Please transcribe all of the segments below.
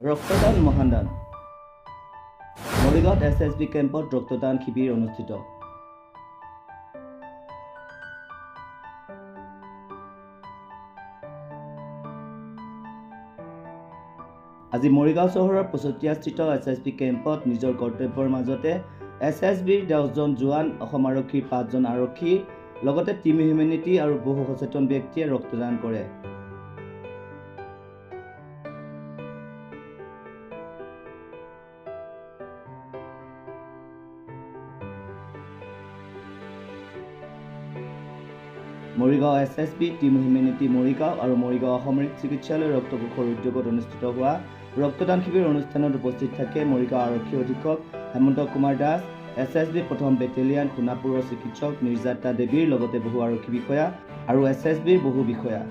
ৰক্তদান মহাদান মৰিগাঁৱত SSB কেম্পত ৰক্তদান শিবিৰ অনুষ্ঠিত। আজি মৰিগাঁও চহৰৰ 65 স্থিত SSB কেম্পত নিজৰ কৰ্তব্যৰ মাজতে SSBৰ 10জন জোৱান, অসম আৰক্ষীৰ 5জন আৰক্ষী, লগতে টিম হিউমেনিটি আৰু বহু সচেতন ব্যক্তিয়ে ৰক্তদান কৰে। Morigaon SSB, team humanity Morigaon আৰু মৰিগাঁও অসামৰিক চিকিৎসালয় ৰক্তকোষৰ উদ্যোগত অনুষ্ঠিত হোৱা ৰক্তদান শিবিৰ অনুষ্ঠানত উপস্থিত থাকে মৰিগাঁও আৰক্ষী অধীক্ষক হেমন্ত কুমাৰ দাস, SSB প্ৰথম বেটেলিয়ান সোণাপুৰৰ চিকিৎসক নিৰ্যাতা দেৱীৰ লগতে বহু আৰক্ষী বিষয়া আৰু SSBৰ বহু বিষয়া।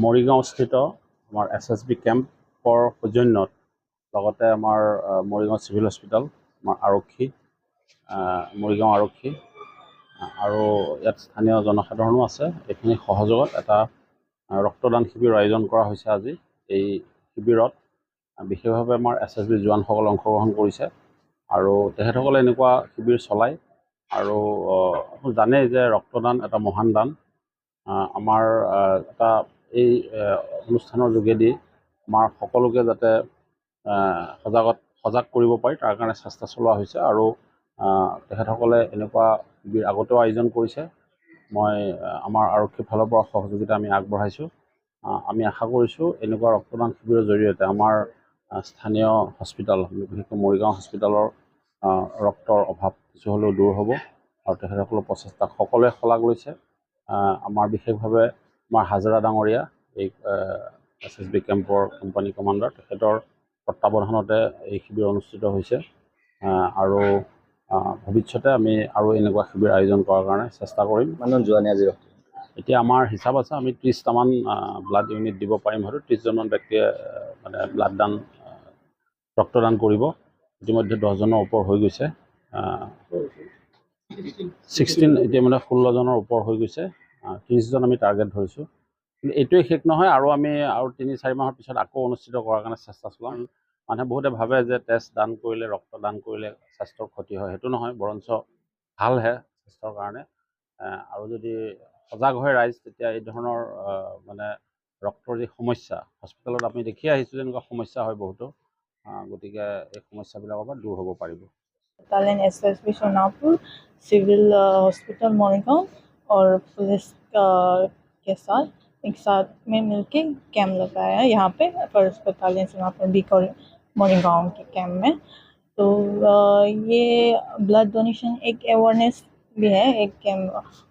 মৰিগাঁওস্থিত আমাৰ SSB কেম্পৰ সৌজন্যত লগতে আমাৰ মৰিগাঁও চিভিল হস্পিটেল, আমাৰ আৰক্ষী, মৰিগাঁও আৰক্ষী আৰু ইয়াত স্থানীয় জনসাধাৰণো আছে। এইখিনি সহযোগত এটা ৰক্তদান শিবিৰ আয়োজন কৰা হৈছে। আজি এই শিবিৰত বিশেষভাৱে আমাৰ SSB জোৱানসকলে অংশগ্ৰহণ কৰিছে আৰু তেখেতসকলে এনেকুৱা শিবিৰ চলায়। আৰু জানেই যে ৰক্তদান এটা মহান দান। আমাৰ এটা এই অনুষ্ঠানৰ যোগেদি আমাৰ সকলোকে যাতে সজাগ কৰিব পাৰি তাৰ কাৰণে চেষ্টা চলোৱা হৈছে আৰু তেখেতসকলে এনেকুৱা শিবিৰ আগতেও আয়োজন কৰিছে। মই আমাৰ আৰক্ষীৰ ফালৰ পৰা সহযোগিতা আমি আগবঢ়াইছোঁ। আমি আশা কৰিছোঁ এনেকুৱা ৰক্তদান শিবিৰৰ জৰিয়তে আমাৰ স্থানীয় হস্পিটেল, বিশেষকৈ মৰিগাঁও হস্পিটেলৰ ৰক্তৰ অভাৱ কিছু হ'লেও দূৰ হ'ব আৰু তেখেতসকলৰ প্ৰচেষ্টাক সকলোৱে শলাগ লৈছে। আমাৰ বিশেষভাৱে আমাৰ হাজৰা ডাঙৰীয়া, এই SSB কেম্পৰ কোম্পানী কমাণ্ডাৰ, তেখেতৰ তত্বাৱধানতে এই শিবিৰ অনুষ্ঠিত হৈছে আৰু ভৱিষ্যতে আমি আৰু এনেকুৱা শিবিৰ আয়োজন কৰাৰ কাৰণে চেষ্টা কৰিম। মানুহ জোৱানে আজি এতিয়া আমাৰ হিচাপ আছে, আমি 30টামান ব্লাড ইউনিট দিব পাৰিম। হয়তো 30জনমান ব্যক্তিয়ে মানে ৰক্তদান কৰিব। ইতিমধ্যে 10জনৰ ওপৰ হৈ গৈছে, 16 এতিয়া মানে 16জনৰ ওপৰ হৈ গৈছে। 30জন আমি টাৰ্গেট ধৰিছোঁ। কিন্তু এইটোৱে শেষ নহয়, আৰু আমি আৰু 3-4 মাহৰ পিছত আকৌ অনুষ্ঠিত কৰাৰ কাৰণে চেষ্টা চলাম। মানুহে বহুতে ভাবে যে তেজ দান কৰিলে, ৰক্ত দান কৰিলে স্বাস্থ্যৰ ক্ষতি হয়। সেইটো নহয়, বৰঞ্চ ভালহে স্বাস্থ্যৰ কাৰণে। আৰু যদি সজাগ হয় ৰাইজ, তেতিয়া এই ধৰণৰ মানে ৰক্তৰ যি সমস্যা, হস্পিটেলত আমি দেখি আহিছোঁ এনেকুৱা সমস্যা হয় বহুতো, গতিকে এই সমস্যাবিলাকৰ পৰা দূৰ হ'ব পাৰিব। SSB Sonapur, civil hospital Morigaon और पुलिस के साथ एक साथ में मिलके कैंप लगाया है यहाँ पे फर्स्ट बटालियन सोनापुर बी मोरिगांव के कैंप में। तो ये ब्लड डोनेशन एक अवेयरनेस भी है। एक कैंप,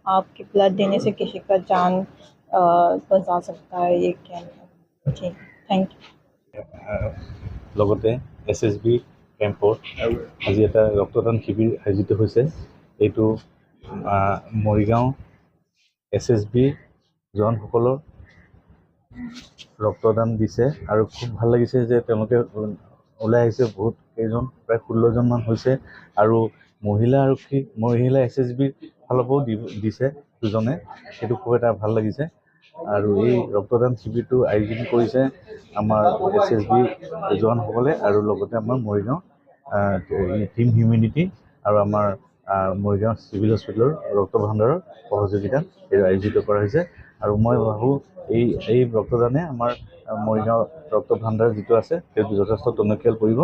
आपके ब्लड देने से किसी का जान बचा सकता है ये कैंप। जी, थैंक यू। লগতে SSB কেম্পত আজি এটা ৰক্তদান শিবিৰ আয়োজিত হৈছে। এইটো মৰিগাঁও SSB জোৱানসকলৰ ৰক্তদান দিছে আৰু খুব ভাল লাগিছে যে তেওঁলোকে ওলাই আহিছে। বহুত কেইজন, প্ৰায় 16জনমান হৈছে আৰু মহিলা আৰক্ষী, মহিলা SSBৰ ফালৰ পৰাও দিছে দুজনে। সেইটো খুব এটা ভাল লাগিছে। আৰু এই ৰক্তদান শিবিৰটো আয়োজন কৰিছে আমাৰ SSB জোৱানসকলে আৰু লগতে আমাৰ মৰিগাঁও টিম হিউমেনিটি আৰু আমাৰ মৰিগাঁও চিভিল হস্পিটেলৰ ৰক্ত ভাণ্ডাৰৰ সহযোগিতাত এই আয়োজিত কৰা হৈছে। আৰু মই ভাবোঁ এই ৰক্তদানে আমাৰ মৰিগাঁও ৰক্ত ভাণ্ডাৰ যিটো আছে সেইটো যথেষ্ট টনকিয়াল কৰিব।